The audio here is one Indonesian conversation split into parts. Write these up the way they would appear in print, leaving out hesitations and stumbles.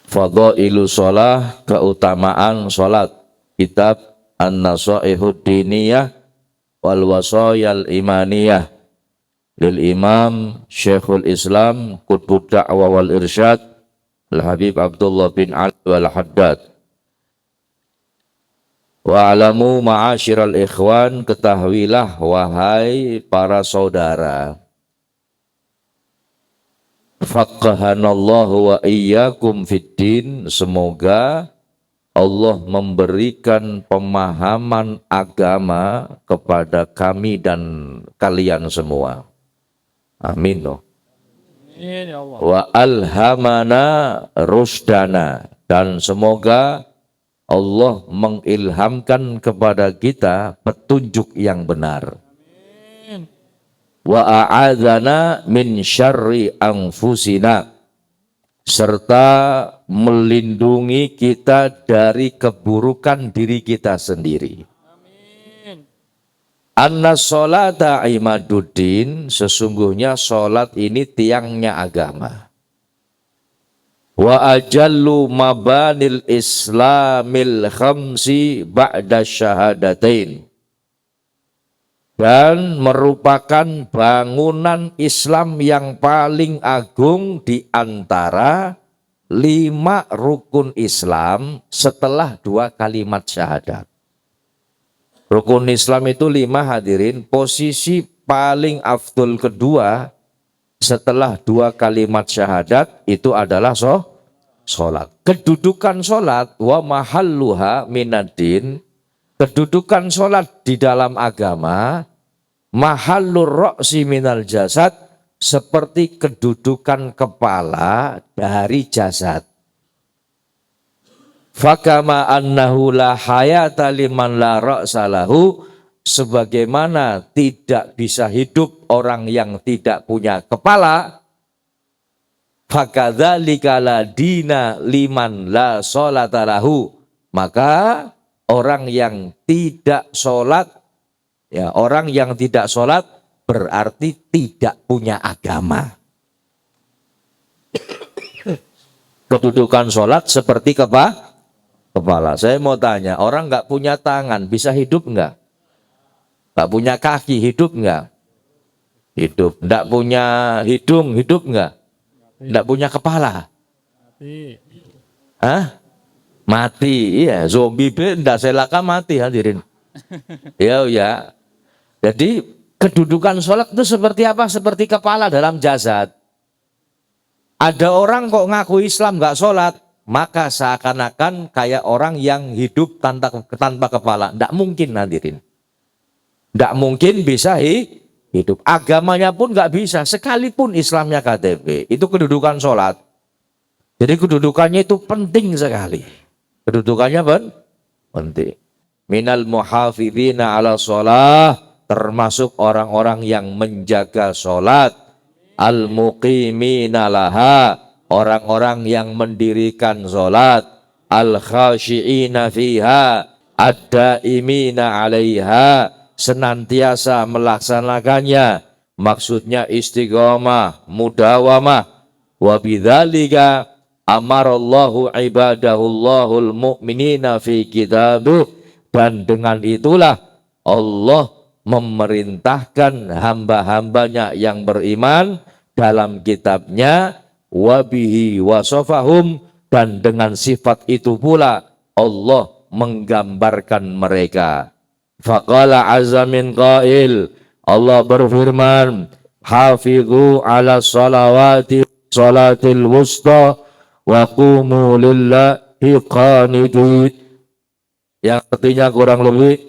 Fadhailu sholah, keutamaan sholat. Kitab An-Nasaihud Diniyah wal Wasayal Imaniyah lil Imam Syekhul Islam Qutbud Da'wah wal Irsyad Al-Habib Abdullah bin Ali wal Haddad. Wa'alamu ma'asyiral ikhwan, ketahuilah wahai para saudara, faqahanallahu wa iyyakum fiddin, semoga Allah memberikan pemahaman agama kepada kami dan kalian semua. Amin. Wa alhamana rusdana, dan semoga Allah mengilhamkan kepada kita petunjuk yang benar. Wa a'adzana min syarri anfusina, serta melindungi kita dari keburukan diri kita sendiri. Amin. Anna sholata imaduddin, sesungguhnya sholat ini tiangnya agama. Wa ajallu mabanil islamil khamsi ba'da syahadatain, dan merupakan bangunan Islam yang paling agung di antara 5 rukun Islam setelah 2 kalimat syahadat. Rukun Islam itu 5 hadirin, posisi paling afdol kedua setelah 2 kalimat syahadat itu adalah sholat. Kedudukan sholat wa mahalluha minaddin, kedudukan sholat di dalam agama, mahallur ro'si minal jasad, seperti kedudukan kepala dari jasad. Fakama annahu la hayata liman la ra'sa lahu, sebagaimana tidak bisa hidup orang yang tidak punya kepala. Fakadzalika la dina liman la sholata lahu, maka orang yang tidak sholat, ya, orang yang tidak sholat berarti tidak punya agama. Kedudukan sholat seperti kepala. Saya mau tanya, orang nggak punya tangan bisa hidup nggak? Nggak punya kaki hidup nggak? Hidup. Nggak punya hidung hidup nggak? Nggak punya kepala? Hah? Mati, iya. Zombie ndak selaka mati hadirin. Ya. Jadi kedudukan sholat itu seperti apa? Seperti kepala dalam jasad. Ada orang kok ngaku Islam nggak sholat, maka seakan-akan kayak orang yang hidup tanpa kepala. Ndak mungkin hadirin. Ndak mungkin bisa hidup. Agamanya pun nggak bisa, sekalipun Islamnya KTP. Itu kedudukan sholat. Jadi kedudukannya itu penting sekali. Kedudukannya penting. Minal muhafidhina ala sholah, termasuk orang-orang yang menjaga sholat. Al-muqimina laha, orang-orang yang mendirikan sholat. Al-khashi'ina fiha, ad-daimina alaiha, senantiasa melaksanakannya. Maksudnya istiqomah, mudawamah. Wa bidzalika amarallahu ibadahullahul mu'minina fi kitabih, dan dengan itulah Allah memerintahkan hamba-hambanya yang beriman dalam kitabnya, wabihi wasofahum, dan dengan sifat itu pula Allah menggambarkan mereka. Faqala azza min qail, Allah berfirman, hafidhu ala salawati salatil wusta wa qumu lillahi qanidin, yang artinya kurang lebih,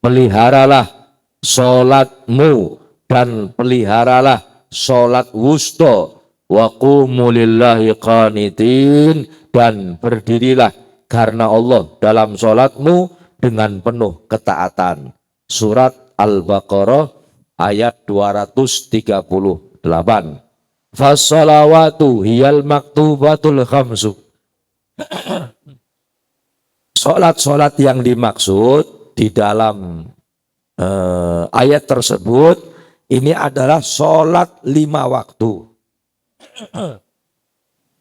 peliharalah sholatmu dan peliharalah sholat wusta, wa qumu lillahi qanitin, dan berdirilah karena Allah dalam sholatmu dengan penuh ketaatan. Surat Al-Baqarah ayat 238. Fassalawatu hiyal maktubatul khamsu. Salat-salat yang dimaksud di dalam ayat tersebut ini adalah salat 5 waktu.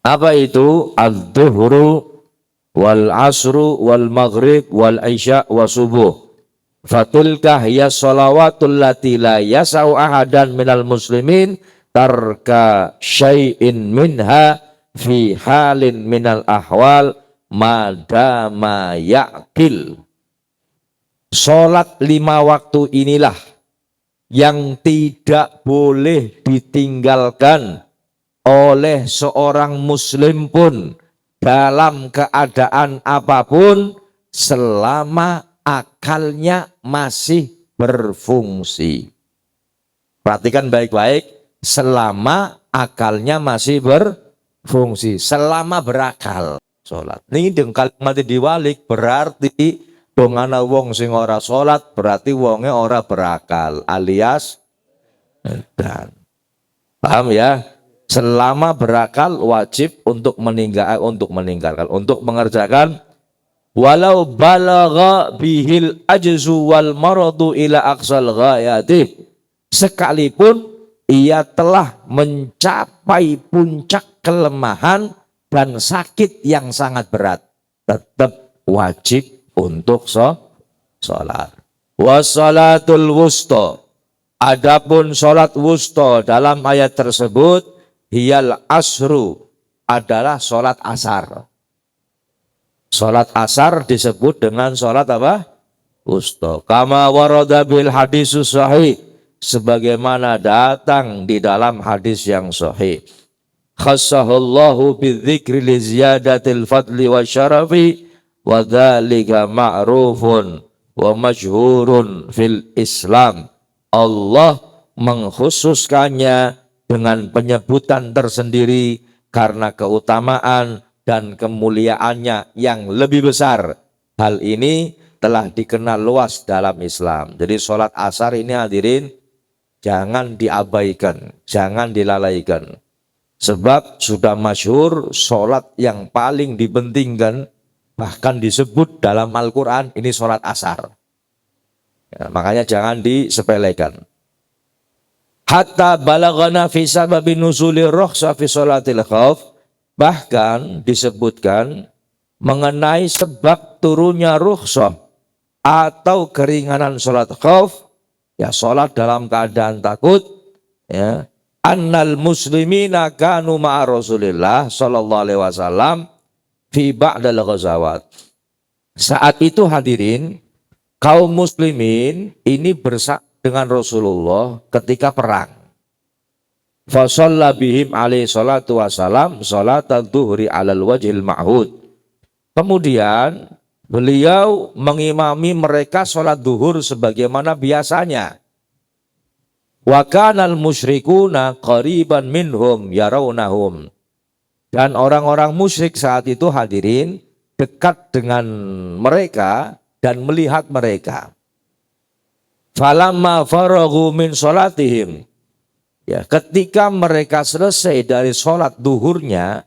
Apa itu? Az-zuhru wal asru wal maghrib wal isya wa subuh. Fatilka hiya shalawatul lati la yasau ahadan minal muslimin tarka syai'in minha fi halin minal ahwal madama ya'qil. Salat 5 waktu inilah yang tidak boleh ditinggalkan oleh seorang muslim pun dalam keadaan apapun selama akalnya masih berfungsi. Perhatikan baik-baik, selama akalnya masih berfungsi, selama berakal sholat. Ini dengan kalimat diwalik berarti dong ana wong sing ora sholat berarti wonge ora berakal alias dan paham ya? Selama berakal wajib untuk meninggalkan, untuk mengerjakan. Walau balagha bihil ajzu wal maradu ila aqsal ghayati, sekalipun ia telah mencapai puncak kelemahan dan sakit yang sangat berat, tetap wajib untuk sholat. Wassalatul wusta, adapun sholat wusta dalam ayat tersebut hiyal asru, adalah sholat asar. Sholat asar disebut dengan sholat apa? Wusta. Kama warada bil hadisus sahih, sebagaimana datang di dalam hadis yang sahih. Khassahullahu bidzikri li ziyadatil fadli wa syarafi wa dzalika ma'rufun wa masyhurun fil Islam. Allah mengkhususkannya dengan penyebutan tersendiri karena keutamaan dan kemuliaannya yang lebih besar. Hal ini telah dikenal luas dalam Islam. Jadi sholat asar ini hadirin jangan diabaikan, jangan dilalaikan. Sebab sudah masyhur sholat yang paling dipentingkan, bahkan disebut dalam Al-Quran ini sholat asar. Ya, makanya jangan disepelekan. Hatta balagana fi sababi nuzulir rukhsah fi sholatil khauf, bahkan disebutkan mengenai sebab turunnya rukhsah atau keringanan sholat khauf, ya sholat dalam keadaan takut, ya. Annal muslimina kanu ma'a Rasulillah sallallahu alaihi wasallam fi ba'dal ghazawat. Saat itu hadirin, kaum muslimin ini bersama dengan Rasulullah ketika perang. Fa shalla bihim alaihi salatu wasalam salatan dhuhri alal wajhil ma'hud. Kemudian beliau mengimami mereka sholat duhur sebagaimana biasanya. Wa kanal musyrikuna qariban minhum yarawnahum. Dan orang-orang musyrik saat itu hadirin dekat dengan mereka dan melihat mereka. Falamma faraghu min sholatihim, ya, ketika mereka selesai dari sholat duhurnya,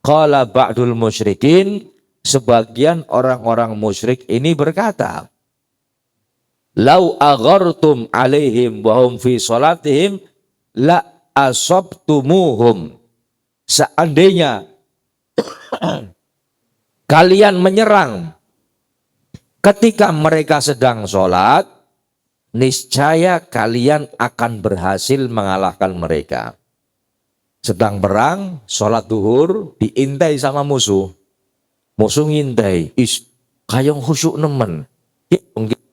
qala ba'dul musyrikin, sebagian orang-orang musyrik ini berkata, lau aghartum alaihim wa hum fi sholatihim la asabtumuhum. Seandainya kalian menyerang ketika mereka sedang sholat, niscaya kalian akan berhasil mengalahkan mereka. Sedang perang, sholat duhur, diintai sama musuh. Musuh ngintai, kayong khusyuk nemen.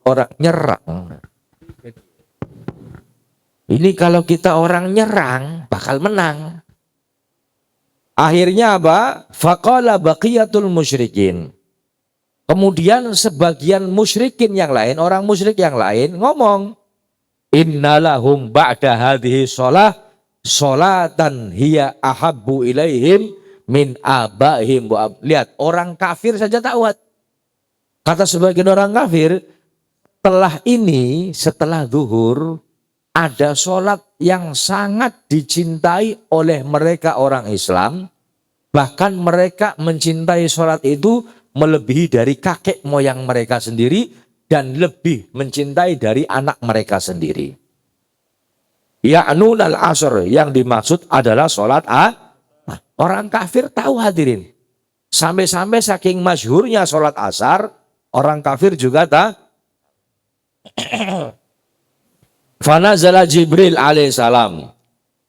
Orang nyerang. Ini kalau kita orang nyerang, bakal menang. Akhirnya apa? Faqala baqiyatul musyrikin. Kemudian sebagian musyrikin yang lain, orang musyrik yang lain ngomong, innalahum ba'da hadhihi sholah sholatan hiya ahabbu ilaihim min abaihim. Lihat, orang kafir saja takwat. Kata sebagian orang kafir, setelah ini, setelah zuhur, ada sholat yang sangat dicintai oleh mereka orang Islam. Bahkan mereka mencintai sholat itu melebihi dari kakek moyang mereka sendiri dan lebih mencintai dari anak mereka sendiri. Ya'nun al-asr, yang dimaksud adalah sholat orang kafir tahu hadirin. Sampai-sampai saking masyhurnya sholat asar, orang kafir juga tahu. Fanazala Jibril alaihissalam.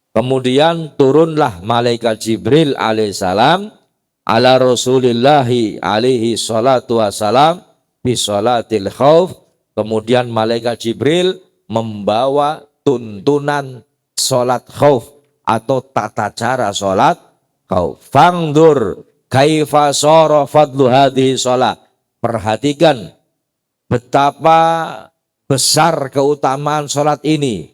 Kemudian turunlah malaikat Jibril alaihissalam ala Rasulillahi alaihi salatu wassalam bi sholatil khauf. Kemudian malaikat Jibril membawa tuntunan sholat khauf atau tata cara sholat khauf. Fangdur kaifa sara fadlu hadhihi sholat. Perhatikan betapa besar keutamaan sholat ini.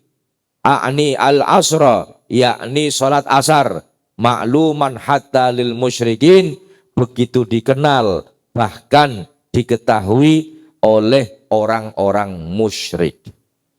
A'ni al-asra, yakni sholat asar. Ma'luman hatta lil musyrikin, begitu dikenal, bahkan diketahui oleh orang-orang musyrik.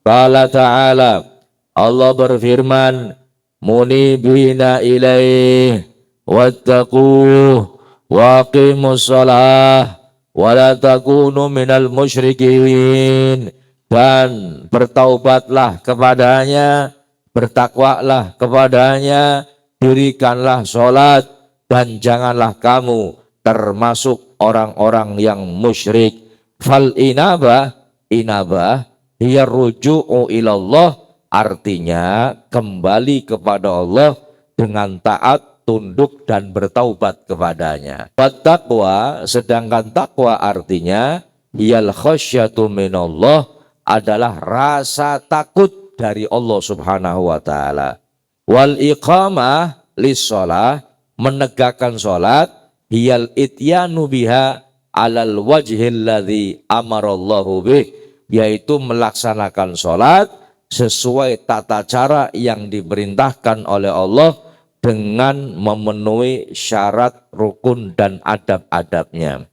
Qala ta'ala, Allah berfirman, munibina ilaih, wattaquh, waqimus shalah, wa la takunu minal musyrikin. Dan bertaubatlah kepadanya, bertakwalah kepadanya, dirikanlah sholat, dan janganlah kamu termasuk orang-orang yang musyrik. Fal inabah, hiya ruju'u ilallah, artinya kembali kepada Allah dengan taat, tunduk dan bertaubat kepadanya. Wattaqwa, sedangkan takwa artinya hiyal khasyatu minallah, adalah rasa takut dari Allah Subhanahu wa taala. Wal iqamah lis-shalah, menegakkan salat, hiyal ityanu biha alal wajhil ladzi amarallahu bih, yaitu melaksanakan salat sesuai tata cara yang diperintahkan oleh Allah dengan memenuhi syarat, rukun dan adab-adabnya.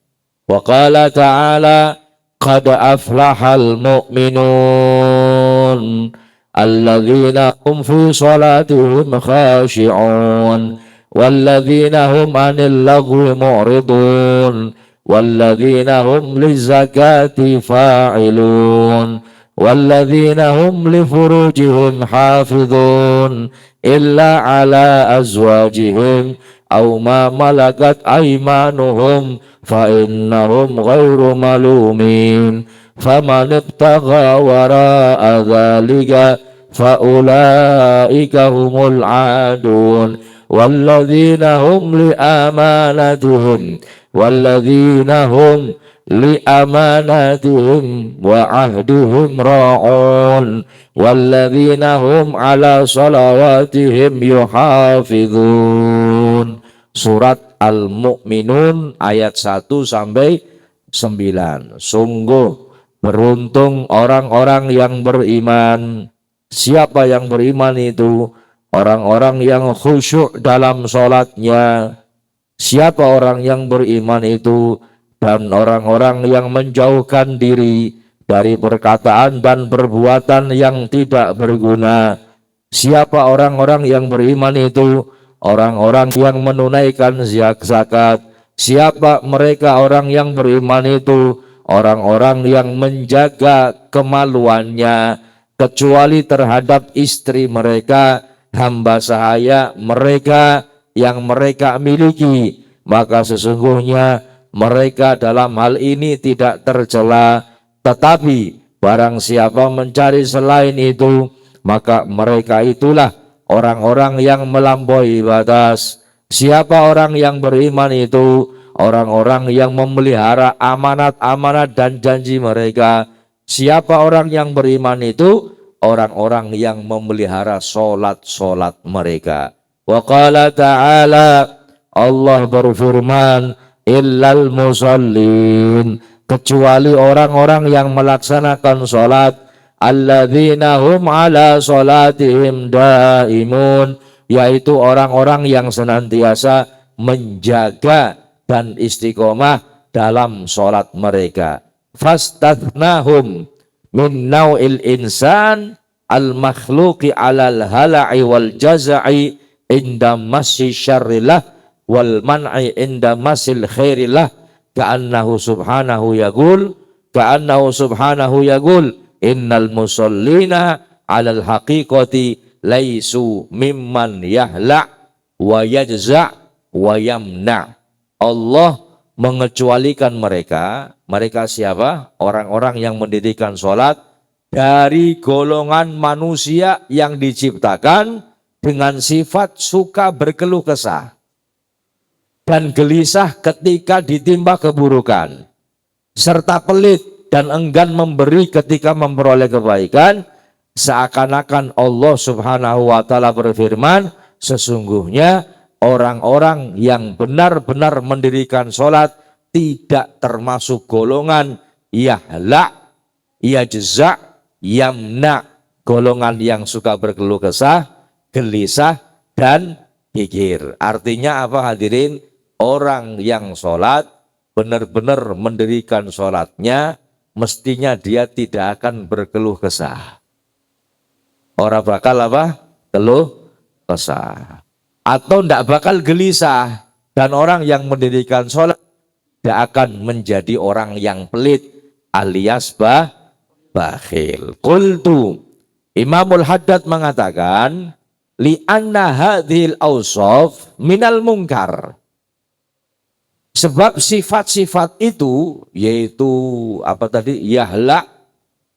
Wa qala ta'ala qad aflahal mu'minun alladzina hum fi salatihim khashi'un walladzina hum 'anil lagwi mu'ridun walladzina hum lizakati fa'ilun walladzina hum li furujihim hafizun illa 'ala azwajihim aw ma malakat aymanuhum fa innahum ghairu malumin faman ibtagha wara'a dzalika fa ulaika humul aadun walladzina hum li amanatihim wa ahdihim ra'un walladzina hum ala salawatihim yuhafizun. Surat Al-Mu'minun ayat 1 sampai 9. Sungguh beruntung orang-orang yang beriman. Siapa yang beriman itu? Orang-orang yang khusyuk dalam sholatnya. Siapa orang yang beriman itu? Dan orang-orang yang menjauhkan diri dari perkataan dan perbuatan yang tidak berguna. Siapa orang-orang yang beriman itu? Orang-orang yang menunaikan zakat. Siapa mereka orang yang beriman itu? Orang-orang yang menjaga kemaluannya kecuali terhadap istri mereka, hamba sahaya mereka yang mereka miliki, maka sesungguhnya mereka dalam hal ini tidak tercela. Tetapi barang siapa mencari selain itu, maka mereka itulah orang-orang yang melampaui batas. Siapa orang yang beriman itu? Orang-orang yang memelihara amanat-amanat dan janji mereka. Siapa orang yang beriman itu? Orang-orang yang memelihara solat-solat mereka. Wa qala ta'ala, Allah berfirman, illal musallin, kecuali orang-orang yang melaksanakan solat, alladzina hum ala salatihim daimun, yaitu orang-orang yang senantiasa menjaga dan istiqomah dalam solat mereka. Fastathnahum min nau'il insan, al-makhluqi 'alal hala'i wal jaza'i inda masyi syarrillah wal man'i inda masil khairillah ka'annahu subhanahu yaqul innal musallina 'alal haqiqati laisu mimman yahla' wa yajza' wa yamna. Allah mengecualikan mereka siapa? Orang-orang yang mendirikan sholat dari golongan manusia yang diciptakan dengan sifat suka berkeluh kesah dan gelisah ketika ditimpa keburukan, serta pelit dan enggan memberi ketika memperoleh kebaikan, seakan-akan Allah Subhanahu wa ta'ala berfirman, sesungguhnya orang-orang yang benar-benar mendirikan sholat tidak termasuk golongan yahla, yajza, yamna, golongan yang suka berkeluh kesah, gelisah, dan pikir. Artinya apa hadirin? Orang yang sholat benar-benar mendirikan sholatnya, mestinya dia tidak akan berkeluh kesah. Orang bakal apa? Keluh kesah. Atau tidak bakal gelisah. Dan orang yang mendirikan sholat tidak akan menjadi orang yang pelit alias bakhil. Qultu, Imamul Haddad mengatakan, li'anna hadhil awsaf minal munkar. Sebab sifat-sifat itu, yaitu apa tadi, yahla,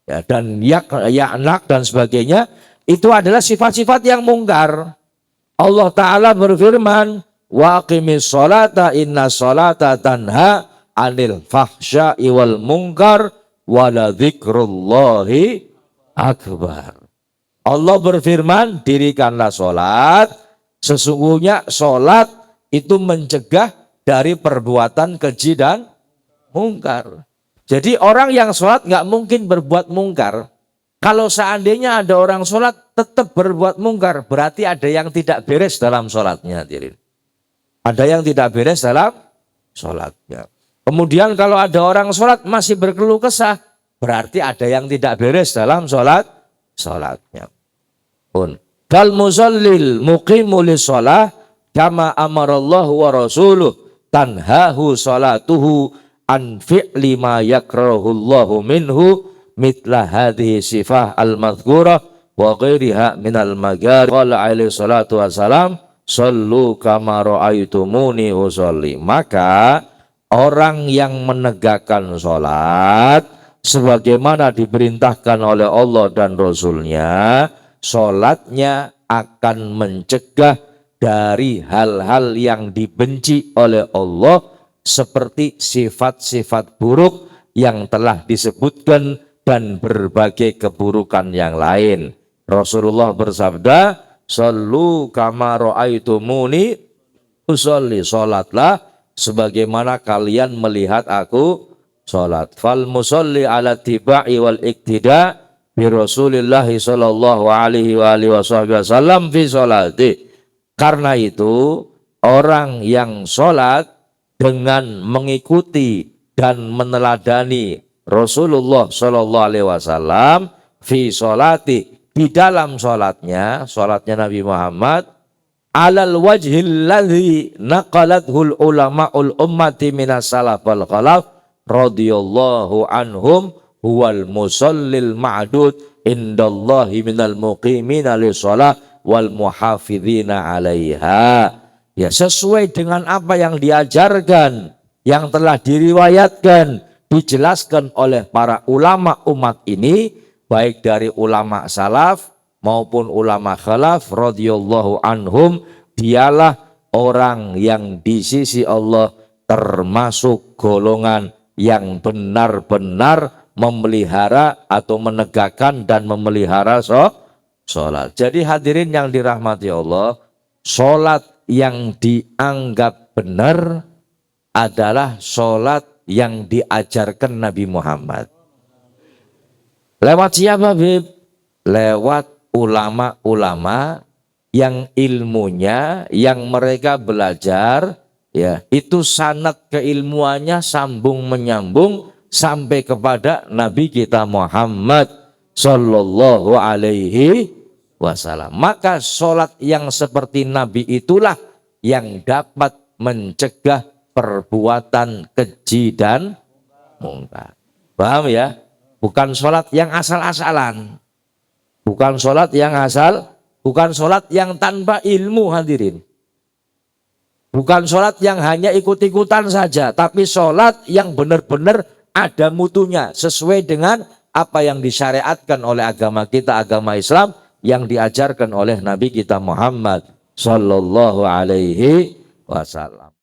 ya, dan ya'nak dan sebagainya, itu adalah sifat-sifat yang mungkar. Allah Ta'ala berfirman, wa aqimis sholata inna sholata tanha anil fahsya'i wal munkar wa la dzikrullahi akbar. Allah berfirman, dirikanlah sholat, sesungguhnya sholat itu mencegah dari perbuatan keji dan mungkar. Jadi orang yang sholat nggak mungkin berbuat mungkar. Kalau seandainya ada orang sholat tetap berbuat mungkar, berarti ada yang tidak beres dalam sholatnya. Ada yang tidak beres dalam sholatnya. Kemudian kalau ada orang sholat masih berkeluh kesah, berarti ada yang tidak beres dalam sholatnya. Kal musallil muqimu lis-shalah kama amarallahu wa rasuluh tanhahu sholatuhu an fi'li ma yakrahullahu minhu mitla hadhihi sifah al-madhkurah wa ghairiha minal magari. Qala alaihi salatu wassalam, sallu kama ra'aitumuni usolli. Maka orang yang menegakkan sholat sebagaimana diperintahkan oleh Allah dan Rasulnya, sholatnya akan mencegah dari hal-hal yang dibenci oleh Allah seperti sifat-sifat buruk yang telah disebutkan dan berbagai keburukan yang lain. Rasulullah bersabda, sallu kama ra'aitumuni usolli, sholatlah sebagaimana kalian melihat aku sholat. Fal musolli ala tiba'i wal iktida bi Rasulillahi sallallahu alaihi wasallam fi sholati. Karena itu orang yang sholat dengan mengikuti dan meneladani Rasulullah sallallahu alaihi wasallam fi sholati, di dalam sholatnya Nabi Muhammad, alal wajhil ladzi naqalathul ulama'ul ummati minas salaf wal khalaf radhiyallahu anhum huwal musallil ma'dud indallahi minal muqimina lis-shalah wal muhafidhina 'alaiha. Ya, sesuai dengan apa yang diajarkan, yang telah diriwayatkan, dijelaskan oleh para ulama umat ini, baik dari ulama salaf maupun ulama khalaf radhiyallahu anhum, dialah orang yang di sisi Allah termasuk golongan yang benar-benar memelihara atau menegakkan dan memelihara sholat. Jadi hadirin yang dirahmati Allah, sholat yang dianggap benar adalah sholat yang diajarkan Nabi Muhammad. Lewat siapa, Bib? Lewat ulama-ulama yang ilmunya, yang mereka belajar, ya, itu sanad keilmuannya sambung menyambung sampai kepada Nabi kita Muhammad Sallallahu alaihi wasallam. Maka sholat yang seperti Nabi itulah yang dapat mencegah perbuatan keji dan mungkar. Paham ya? Bukan sholat yang asal-asalan. Bukan sholat yang bukan sholat yang tanpa ilmu, hadirin. Bukan sholat yang hanya ikut-ikutan saja, tapi sholat yang benar-benar ada mutunya, sesuai dengan apa yang disyariatkan oleh agama kita, agama Islam, yang diajarkan oleh Nabi kita Muhammad sallallahu alaihi wasallam.